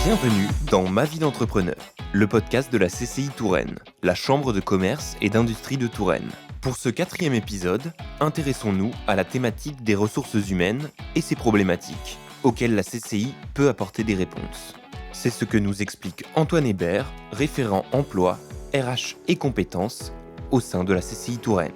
Bienvenue dans Ma vie d'entrepreneur, le podcast de la CCI Touraine, la Chambre de commerce et d'industrie de Touraine. Pour ce 4e épisode, intéressons-nous à la thématique des ressources humaines et ses problématiques, auxquelles la CCI peut apporter des réponses. C'est ce que nous explique Antoine Hébert, référent emploi, RH et compétences au sein de la CCI Touraine.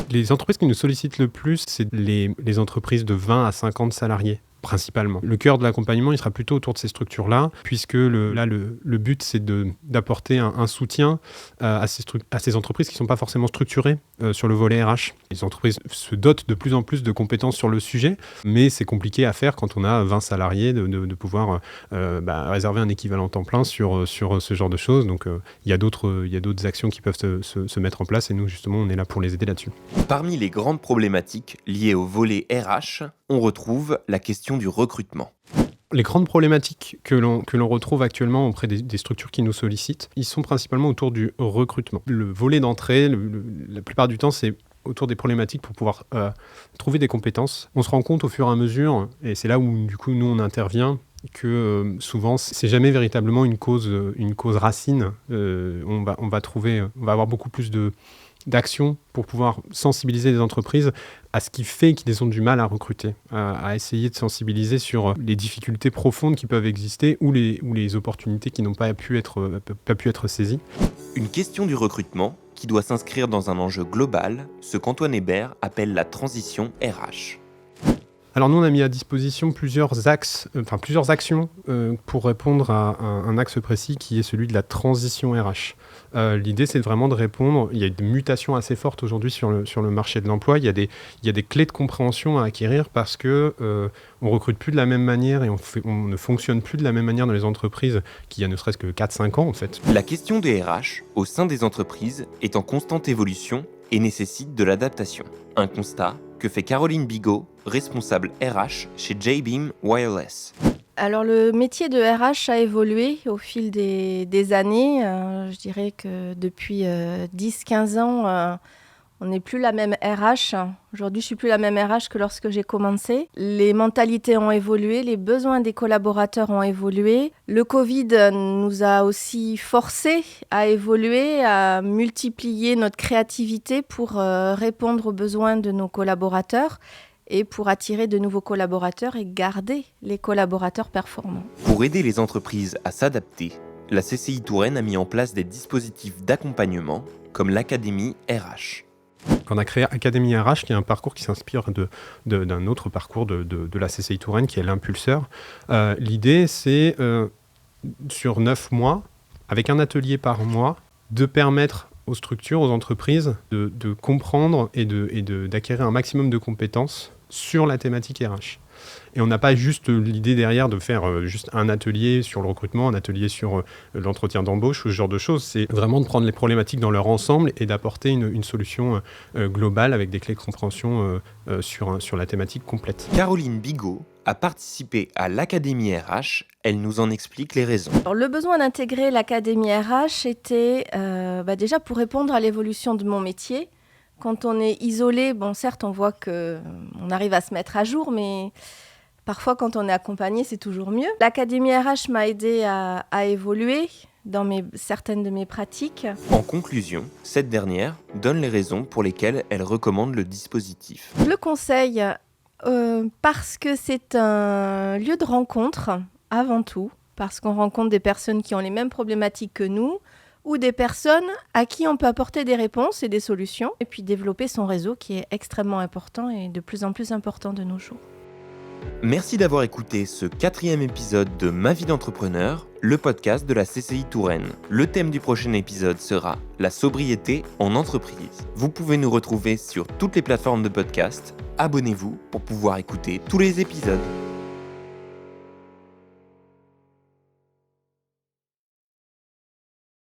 Les entreprises qui nous sollicitent le plus, c'est les entreprises de 20 à 50 salariés. Principalement. Le cœur de l'accompagnement, il sera plutôt autour de ces structures-là, puisque le but, c'est d'apporter un soutien à ces entreprises qui ne sont pas forcément structurées sur le volet RH. Les entreprises se dotent de plus en plus de compétences sur le sujet, mais c'est compliqué à faire quand on a 20 salariés de pouvoir réserver un équivalent temps plein sur ce genre de choses. Donc, il y a d'autres actions qui peuvent se mettre en place, et nous, justement, on est là pour les aider là-dessus. Parmi les grandes problématiques liées au volet RH, on retrouve la question du recrutement. Les grandes problématiques que l'on retrouve actuellement auprès des structures qui nous sollicitent, ils sont principalement autour du recrutement. Le volet d'entrée, la plupart du temps, c'est autour des problématiques pour pouvoir trouver des compétences. On se rend compte au fur et à mesure, et c'est là où du coup nous on intervient, que souvent c'est jamais véritablement une cause racine. On va avoir beaucoup plus d'actions pour pouvoir sensibiliser les entreprises à ce qui fait qu'ils ont du mal à recruter, à essayer de sensibiliser sur les difficultés profondes qui peuvent exister ou les opportunités qui n'ont pas pu être saisies. Une question du recrutement qui doit s'inscrire dans un enjeu global, ce qu'Antoine Hébert appelle la transition RH. Alors nous, on a mis à disposition plusieurs actions pour répondre à un axe précis qui est celui de la transition RH. L'idée, c'est vraiment de répondre. Il y a une mutation assez forte aujourd'hui sur le marché de l'emploi. Il y a des clés de compréhension à acquérir parce que on recrute plus de la même manière et on ne fonctionne plus de la même manière dans les entreprises qu'il y a ne serait-ce que 4-5 ans en fait. La question des RH au sein des entreprises est en constante évolution et nécessite de l'adaptation. Un constat que fait Caroline Bigot, responsable RH chez J-Beam Wireless. Alors le métier de RH a évolué au fil des années. Je dirais que depuis 10-15 ans, on n'est plus la même RH. Aujourd'hui, je ne suis plus la même RH que lorsque j'ai commencé. Les mentalités ont évolué, les besoins des collaborateurs ont évolué. Le Covid nous a aussi forcés à évoluer, à multiplier notre créativité pour répondre aux besoins de nos collaborateurs et pour attirer de nouveaux collaborateurs et garder les collaborateurs performants. Pour aider les entreprises à s'adapter, la CCI Touraine a mis en place des dispositifs d'accompagnement comme l'Académie RH. On a créé Académie RH, qui est un parcours qui s'inspire d'un autre parcours de la CCI Touraine, qui est l'impulseur. L'idée, c'est sur 9 mois, avec un atelier par mois, de permettre aux structures, aux entreprises, de comprendre et d'acquérir un maximum de compétences sur la thématique RH. Et on n'a pas juste l'idée derrière de faire juste un atelier sur le recrutement, un atelier sur l'entretien d'embauche ou ce genre de choses. C'est vraiment de prendre les problématiques dans leur ensemble et d'apporter une solution globale avec des clés de compréhension sur la thématique complète. Caroline Bigot a participé à l'Académie RH. Elle nous en explique les raisons. Alors, le besoin d'intégrer l'Académie RH était déjà pour répondre à l'évolution de mon métier. Quand on est isolé, certes, on voit qu'on arrive à se mettre à jour, mais parfois, quand on est accompagné, c'est toujours mieux. L'Académie RH m'a aidé à évoluer dans certaines de mes pratiques. En conclusion, cette dernière donne les raisons pour lesquelles elle recommande le dispositif. Je le conseille parce que c'est un lieu de rencontre, avant tout, parce qu'on rencontre des personnes qui ont les mêmes problématiques que nous, ou des personnes à qui on peut apporter des réponses et des solutions, et puis développer son réseau qui est extrêmement important et de plus en plus important de nos jours. Merci d'avoir écouté ce 4e épisode de Ma vie d'entrepreneur, le podcast de la CCI Touraine. Le thème du prochain épisode sera la sobriété en entreprise. Vous pouvez nous retrouver sur toutes les plateformes de podcast. Abonnez-vous pour pouvoir écouter tous les épisodes.